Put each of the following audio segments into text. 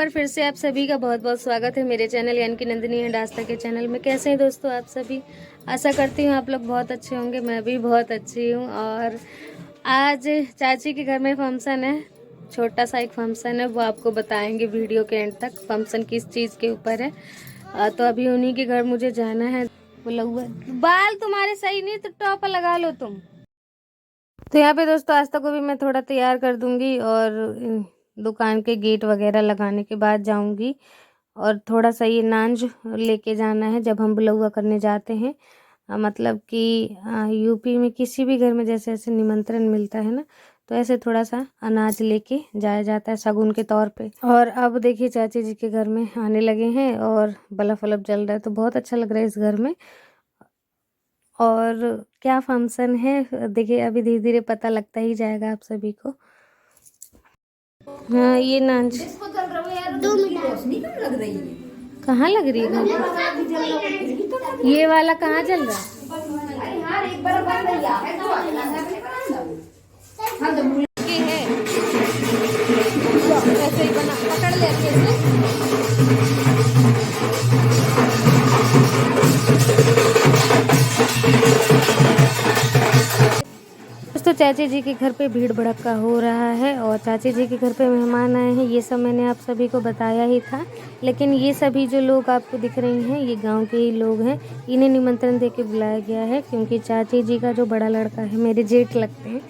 बार फिर से आप सभी का बहुत बहुत स्वागत है मेरे चैनल यानी कि नंदिनी एंड आस्था के चैनल में। कैसे हैं दोस्तों आप सभी? आशा करती हूँ आप लोग बहुत अच्छे होंगे। मैं भी बहुत अच्छी हूँ। और आज चाची के घर में फंक्शन है, छोटा सा एक फंक्शन है, वो आपको बताएंगे वीडियो के एंड तक फंक्शन किस चीज़ के ऊपर है। तो अभी उन्हीं के घर मुझे जाना है। बोला हुआ बाल तुम्हारे सही नहीं तो टॉप लगा लो तुम। तो यहाँ पे दोस्तों आस्था को भी मैं थोड़ा तैयार कर दूंगी और दुकान के गेट वगैरह लगाने के बाद जाऊंगी। और थोड़ा सा ये नांज लेके जाना है जब हम बुलौआ करने जाते हैं। मतलब कि यूपी में किसी भी घर में जैसे ऐसे निमंत्रण मिलता है ना, तो ऐसे थोड़ा सा अनाज लेके जाया जाता है शगुन के तौर पे। और अब देखिए चाची जी के घर में आने लगे हैं और बल्ब वल्ब जल रहा है, तो बहुत अच्छा लग रहा है इस घर में। और क्या फंक्शन है देखिए, अभी धीरे धीरे पता लगता ही जाएगा आप सभी को। हाँ ये नाच कहाँ लग रही है? ये वाला कहाँ चल रहा है? ऐसे ही बना पकड़ ले अच्छे दोस्तों चाची जी के घर पे भीड़ भड़क्का हो रहा है और चाची जी के घर पे मेहमान आए हैं, ये सब मैंने आप सभी को बताया ही था। लेकिन ये सभी जो लोग आपको दिख रही हैं ये गांव के ही लोग हैं। इन्हें निमंत्रण दे के बुलाया गया है क्योंकि चाची जी का जो बड़ा लड़का है, मेरे जेठ लगते हैं,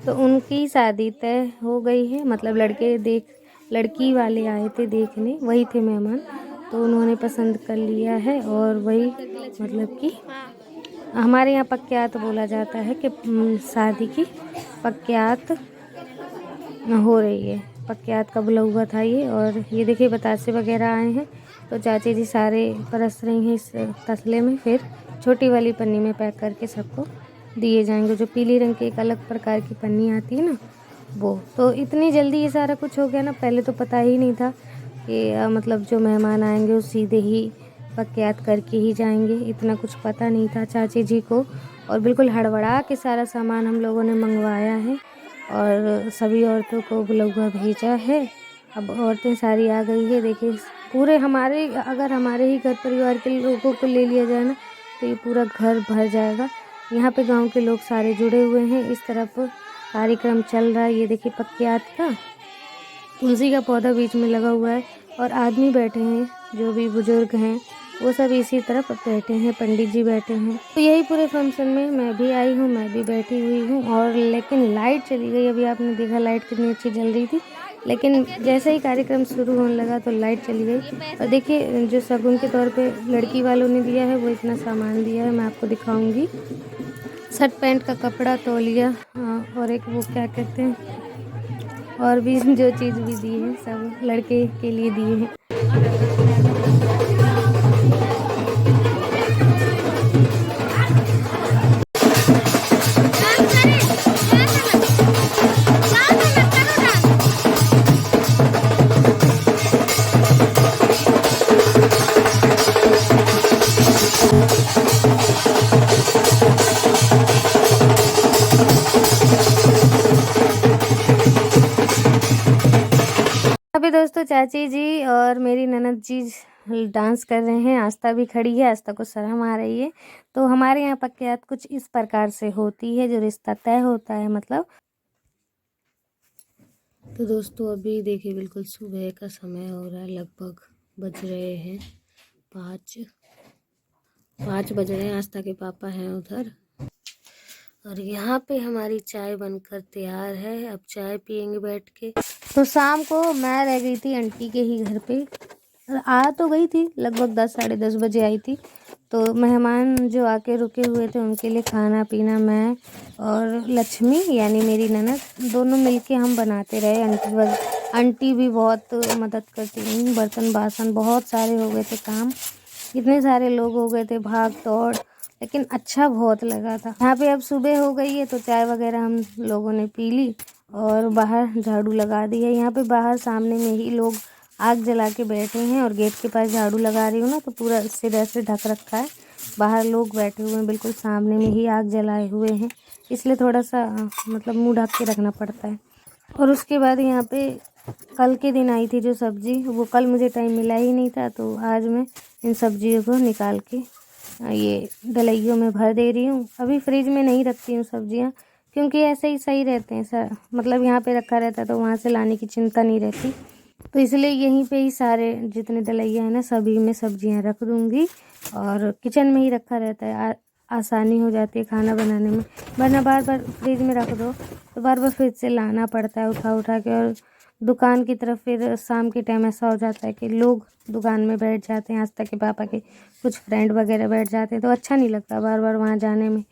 तो उनकी शादी तय हो गई है। मतलब लड़की वाले आए थे देखने, वही थे मेहमान, तो उन्होंने पसंद कर लिया है। और वही मतलब कि हमारे यहाँ पक्यात बोला जाता है कि शादी की पक्यात हो रही है। पक्यात का बुलौआ था ये। और ये देखिए बतासे वगैरह आए हैं, तो चाची जी सारे परस रही हैं इस तसले में, फिर छोटी वाली पन्नी में पैक करके सबको दिए जाएंगे। जो पीली रंग की एक अलग प्रकार की पन्नी आती है ना, वो। तो इतनी जल्दी ये सारा कुछ हो गया ना, पहले तो पता ही नहीं था कि मतलब जो मेहमान आएंगे वो सीधे ही पक्यात करके ही जाएंगे, इतना कुछ पता नहीं था चाची जी को। और बिल्कुल हड़बड़ा के सारा सामान हम लोगों ने मंगवाया है और सभी औरतों को बुलौआ भेजा है। अब औरतें सारी आ गई है। देखिए पूरे अगर हमारे ही घर परिवार के लोगों को ले लिया जाए ना, तो ये पूरा घर भर जाएगा। यहाँ पे गांव के लोग सारे जुड़े हुए हैं। इस तरफ कार्यक्रम चल रहा है। ये देखिए पक्यात का तुलसी का पौधा बीच में लगा हुआ है और आदमी बैठे हैं, जो भी बुजुर्ग हैं वो सब इसी तरफ बैठे हैं, पंडित जी बैठे हैं। तो यही पूरे फंक्शन में मैं भी आई हूँ, मैं भी बैठी हुई हूँ। और लेकिन लाइट चली गई। अभी आपने देखा लाइट कितनी अच्छी जल रही थी, लेकिन जैसे ही कार्यक्रम शुरू होने लगा तो लाइट चली गई। और देखिए जो शगुन के तौर पे लड़की वालों ने दिया है वो इतना सामान दिया है, मैं आपको दिखाऊंगी। शर्ट पैंट का कपड़ा, तौलिया, और एक वो क्या कहते हैं, और भी जो चीज़ भी दी है सब लड़के के लिए दिए हैं। अभी दोस्तों चाची जी और मेरी ननद जी डांस कर रहे हैं। आस्था भी खड़ी है, आस्था को शर्म आ रही है। तो हमारे यहाँ पक्यात कुछ इस प्रकार से होती है, जो रिश्ता तय होता है मतलब। तो दोस्तों अभी देखिए बिल्कुल सुबह का समय हो रहा है, लगभग बज रहे हैं 5 बज रहे हैं। आस्था के पापा हैं उधर और यहाँ पे हमारी चाय बनकर तैयार है। अब चाय पियेंगे बैठ के। तो शाम को मैं रह गई थी आंटी के ही घर पे। आ तो गई थी, लगभग 10 साढ़े 10 बजे आई थी। तो मेहमान जो आके रुके हुए थे उनके लिए खाना पीना मैं और लक्ष्मी यानी मेरी ननद दोनों मिलके हम बनाते रहे। आंटी भी बहुत मदद करती रही। बर्तन बासन बहुत सारे हो गए थे काम, इतने सारे लोग हो गए थे, भाग दौड़, लेकिन अच्छा बहुत लगा था। यहाँ पे अब सुबह हो गई है तो चाय वगैरह हम लोगों ने पी ली और बाहर झाड़ू लगा दी है। यहाँ पे बाहर सामने में ही लोग आग जला के बैठे हैं और गेट के पास झाड़ू लगा रही हूँ ना, तो पूरा सिर ऐसे ढक रखा है। बाहर लोग बैठे हुए हैं, बिल्कुल सामने में ही आग जलाए हुए हैं, इसलिए थोड़ा सा मतलब मुँह ढक के रखना पड़ता है। और उसके बाद यहाँ पे कल के दिन आई थी जो सब्ज़ी, वो कल मुझे टाइम मिला ही नहीं था, तो आज मैं इन सब्जियों को निकाल के ये डलइयों में भर दे रही हूँ। अभी फ्रिज में नहीं रखती हूँ सब्जियाँ, क्योंकि ऐसे ही सही रहते हैं सर, मतलब यहाँ पे रखा रहता है तो वहाँ से लाने की चिंता नहीं रहती। तो इसलिए यहीं पे ही सारे जितने डलइया हैं ना, सभी में सब्जियाँ रख दूँगी, और किचन में ही रखा रहता है। आसानी हो जाती है खाना बनाने में, वरना बार बार फ्रिज में रख दो तो बार बार फ्रिज से लाना पड़ता है उठा उठा के। और दुकान की तरफ फिर शाम के टाइम ऐसा हो जाता है कि लोग दुकान में बैठ जाते हैं, आज तक के पापा के कुछ फ्रेंड वगैरह बैठ जाते हैं, तो अच्छा नहीं लगता बार बार वहाँ जाने में।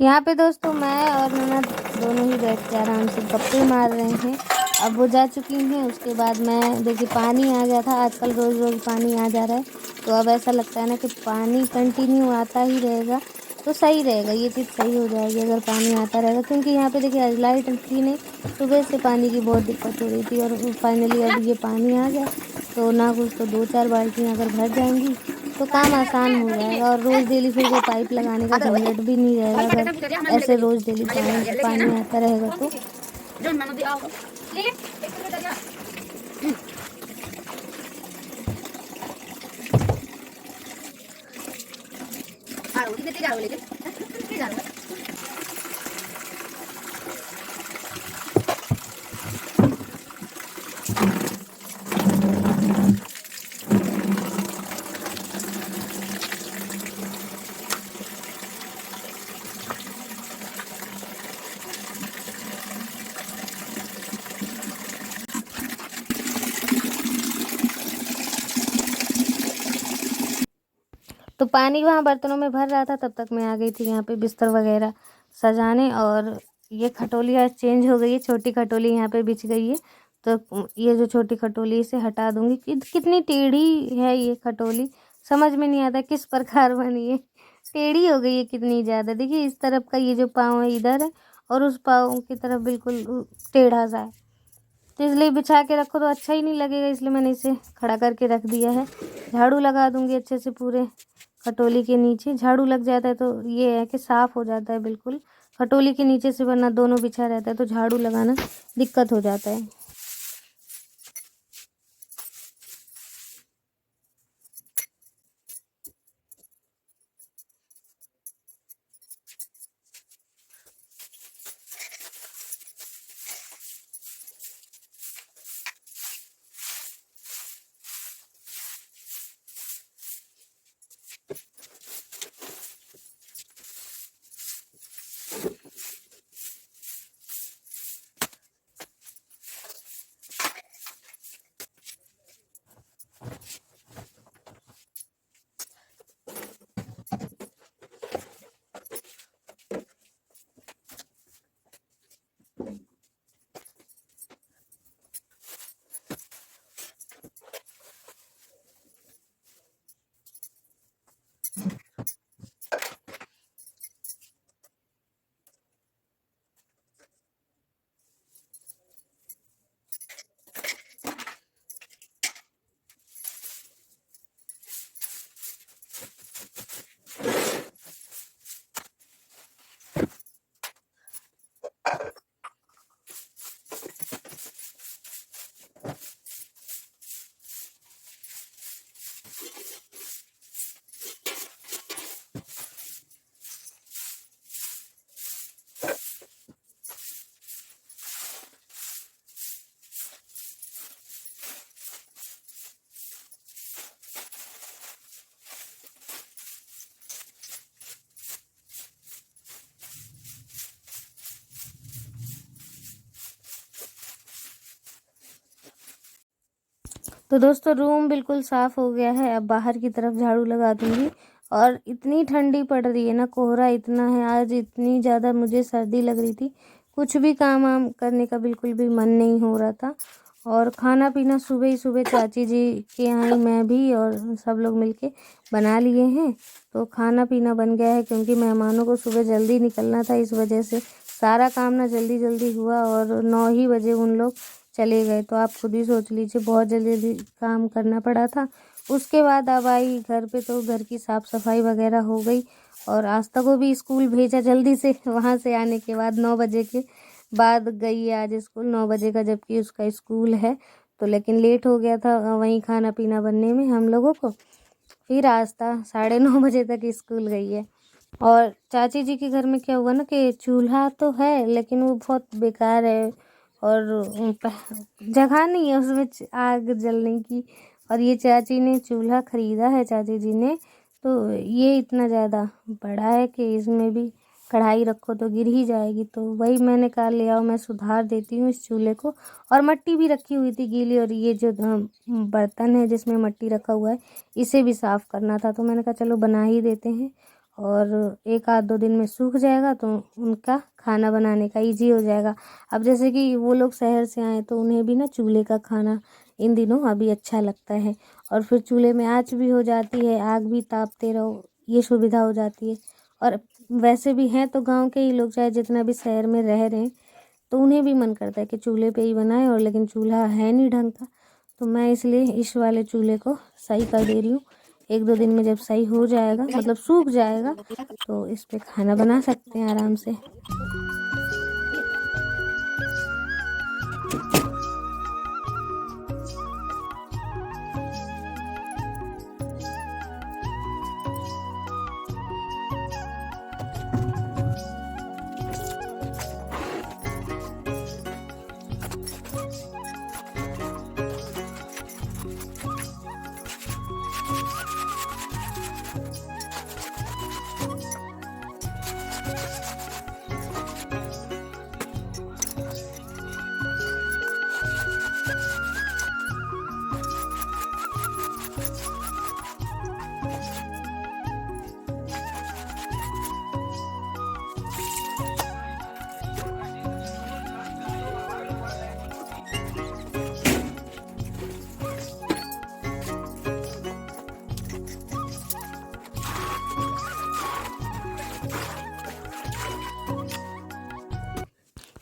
यहाँ पे दोस्तों मैं और ननद दोनों ही बैठ के आराम से गप्पे मार रहे हैं। अब वो जा चुकी हैं, उसके बाद मैं देखिए पानी आ गया था, आजकल रोज़ रोज़ पानी आ जा रहा है, तो अब ऐसा लगता है ना कि पानी कंटिन्यू आता ही रहेगा तो सही रहेगा, ये चीज़ सही हो जाएगी अगर पानी आता रहेगा। क्योंकि यहाँ पे देखिए आज लाइट थी नहीं, सुबह से पानी की बहुत दिक्कत हो रही थी, और फाइनली अब ये पानी आ गया तो ना कुछ तो 2-4 बाल्टियाँ अगर भर जाएंगी तो काम आसान हो जाएगा। और रोज़ डेली फिर वो पाइप लगाने का झंझट भी नहीं रहेगा, अगर ऐसे रोज़ डेली पानी आता रहेगा तो। तो पानी वहाँ बर्तनों में भर रहा था, तब तक मैं आ गई थी यहाँ पे बिस्तर वगैरह सजाने। और ये खटोली आज चेंज हो गई है, छोटी खटोली यहाँ पे बिछ गई है, तो ये जो छोटी खटोली इसे हटा दूँगी। कितनी टेढ़ी है ये खटोली, समझ में नहीं आता किस प्रकार बनी है, टेढ़ी हो गई है कितनी ज़्यादा। देखिए इस तरफ का ये जो पाँव है इधर है, और उस पाँव की तरफ बिल्कुल टेढ़ा सा है, तो इसलिए बिछा के रखो तो अच्छा ही नहीं लगेगा, इसलिए मैंने इसे खड़ा करके रख दिया है। झाड़ू लगा दूँगी अच्छे से पूरे खटोली के नीचे, झाड़ू लग जाता है तो ये है कि साफ़ हो जाता है बिल्कुल खटोली के नीचे से, वरना दोनों बिछा रहता है तो झाड़ू लगाना दिक्कत हो जाता है। तो दोस्तों रूम बिल्कुल साफ़ हो गया है। अब बाहर की तरफ झाड़ू लगा दूँगी। और इतनी ठंडी पड़ रही है ना, कोहरा इतना है आज, इतनी ज़्यादा मुझे सर्दी लग रही थी। कुछ भी काम वाम करने का बिल्कुल भी मन नहीं हो रहा था। और खाना पीना सुबह ही सुबह चाची जी के यहाँ ही मैं भी और सब लोग मिलके बना लिए हैं। तो खाना पीना बन गया है, क्योंकि मेहमानों को सुबह जल्दी निकलना था, इस वजह से सारा काम ना जल्दी जल्दी हुआ और 9 ही बजे उन लोग चले गए। तो आप खुद ही सोच लीजिए, बहुत जल्दी जल्दी काम करना पड़ा था। उसके बाद अब आई घर पे, तो घर की साफ़ सफाई वगैरह हो गई। और आस्था को भी स्कूल भेजा जल्दी से। वहाँ से आने के बाद 9 बजे के बाद गई है आज स्कूल, 9 बजे का जबकि उसका स्कूल है। तो लेकिन लेट हो गया था वहीं खाना पीना बनने में हम लोगों को। फिर आस्था 9:30 बजे तक स्कूल गई है। और चाची जी के घर में क्या हुआ ना कि चूल्हा तो है, लेकिन वो बहुत बेकार है और जगह नहीं है उसमें आग जलने की। और ये चाची ने चूल्हा ख़रीदा है चाची जी ने, तो ये इतना ज़्यादा बड़ा है कि इसमें भी कढ़ाई रखो तो गिर ही जाएगी। तो वही मैंने कहा ले आओ, मैं सुधार देती हूँ इस चूल्हे को। और मिट्टी भी रखी हुई थी गीली, और ये जो बर्तन है जिसमें मिट्टी रखा हुआ है, इसे भी साफ़ करना था। तो मैंने कहा चलो बना ही देते हैं, और 1 आध 2 दिन में सूख जाएगा तो उनका खाना बनाने का ईजी हो जाएगा। अब जैसे कि वो लोग शहर से आए, तो उन्हें भी ना चूल्हे का खाना इन दिनों अभी अच्छा लगता है। और फिर चूल्हे में आँच भी हो जाती है, आग भी तापते रहो, ये सुविधा हो जाती है। और वैसे भी हैं तो गांव के ही लोग, चाहे जितना भी शहर में रह रहे हैं, तो उन्हें भी मन करता है कि चूल्हे पे ही बनाएं। और लेकिन चूल्हा है नहीं ढंग का, तो मैं इसलिए इस वाले चूल्हे को सही कर दे रही हूँ। 1-2 दिन में जब सही हो जाएगा, मतलब सूख जाएगा, तो इस पे खाना बना सकते हैं आराम से।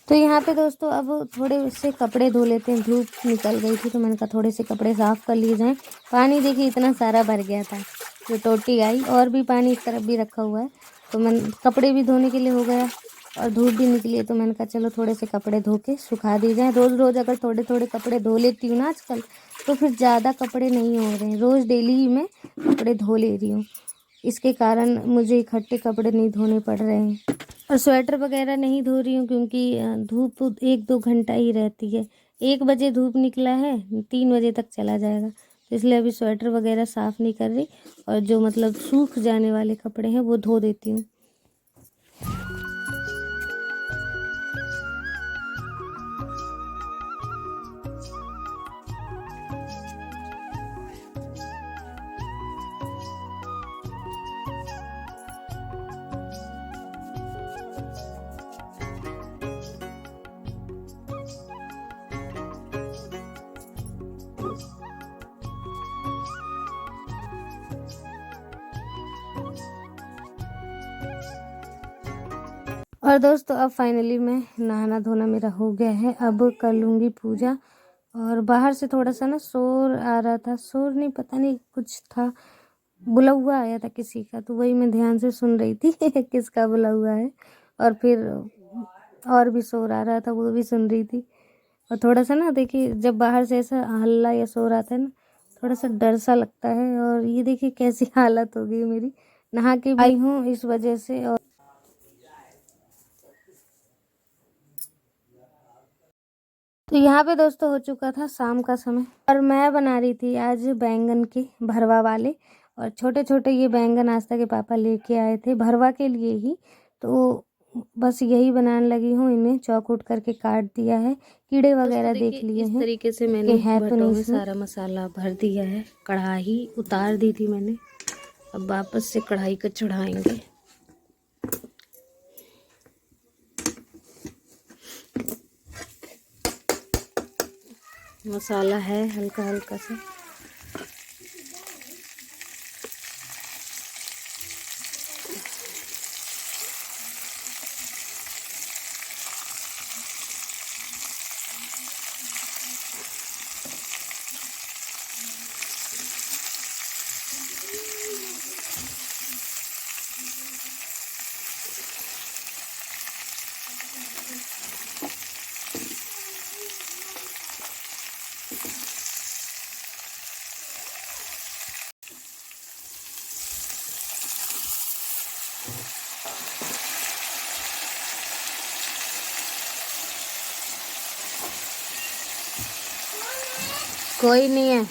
तो यहाँ पे दोस्तों अब थोड़े से कपड़े धो लेते हैं। धूप निकल गई थी, तो मैंने कहा थोड़े से कपड़े साफ़ कर लिए जाएँ। पानी देखिए इतना सारा भर गया था, जो टोटी आई, और भी पानी इस तरफ भी रखा हुआ है। तो मैं कपड़े भी धोने के लिए हो गया और धूप भी निकली है, तो मैंने कहा चलो थोड़े से कपड़े धो के सुखा दिए जाएँ। रोज़ रोज़ अगर थोड़े थोड़े कपड़े धो लेती हूँ ना आजकल, तो फिर ज़्यादा कपड़े नहीं हो रहे हैं। रोज़ डेली ही मैं कपड़े धो ले रही हूँ, इसके कारण मुझे इकट्ठे कपड़े नहीं धोने पड़ रहे हैं। और स्वेटर वगैरह नहीं धो रही हूँ, क्योंकि धूप 1-2 घंटा ही रहती है। 1 बजे धूप निकला है, 3 बजे तक चला जाएगा, तो इसलिए अभी स्वेटर वगैरह साफ़ नहीं कर रही। और जो मतलब सूख जाने वाले कपड़े हैं वो धो देती हूँ। और दोस्तों अब फाइनली मैं नहाना धोना मेरा हो गया है। अब कर लूँगी पूजा। और बाहर से थोड़ा सा ना शोर आ रहा था, शोर नहीं पता नहीं कुछ था, बुलावा आया था किसी का, तो वही मैं ध्यान से सुन रही थी किसका बुलावा है। और फिर और भी शोर आ रहा था, वो भी सुन रही थी। और थोड़ा सा ना देखिए, जब बाहर से ऐसा हल्ला या शोर आता है ना, थोड़ा सा डर सा लगता है। और ये देखिए कैसी हालत हो गई मेरी, नहा के भी आई हूँ इस वजह से। और तो यहाँ पे दोस्तों हो चुका था शाम का समय, और मैं बना रही थी आज बैंगन के भरवा वाले। और छोटे छोटे ये बैंगन आस्था के पापा लेके आए थे भरवा के लिए ही। तो बस यही बनाने लगी हूँ। इन्हें चौकूट करके काट दिया है। कीड़े वगैरह देख लिए हैं। इस तरीके से मैंने भटों में सारा मसाला भर दिया है। कढ़ाई उतार दी थी मैंने, अब वापस से कढ़ाई को चढ़ाएंगे। मसाला है हल्का हल्का सा। कोई नहीं है।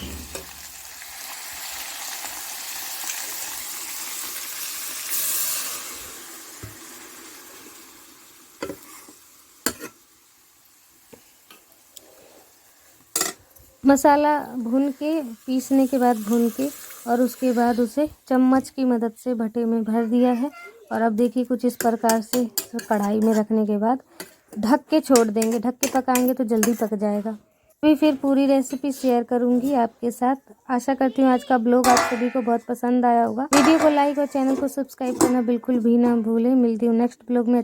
मसाला भून के, पीसने के बाद भून के, और उसके बाद उसे चम्मच की मदद से भटे में भर दिया है। और अब देखिए कुछ इस प्रकार से कढ़ाई में रखने के बाद ढक के छोड़ देंगे। ढक के पकाएंगे तो जल्दी पक जाएगा। अभी फिर पूरी रेसिपी शेयर करूंगी आपके साथ। आशा करती हूँ आज का ब्लॉग आप सभी को बहुत पसंद आया होगा। वीडियो को लाइक और चैनल को सब्सक्राइब करना बिल्कुल भी ना भूलें। मिलती हूँ नेक्स्ट ब्लॉग में।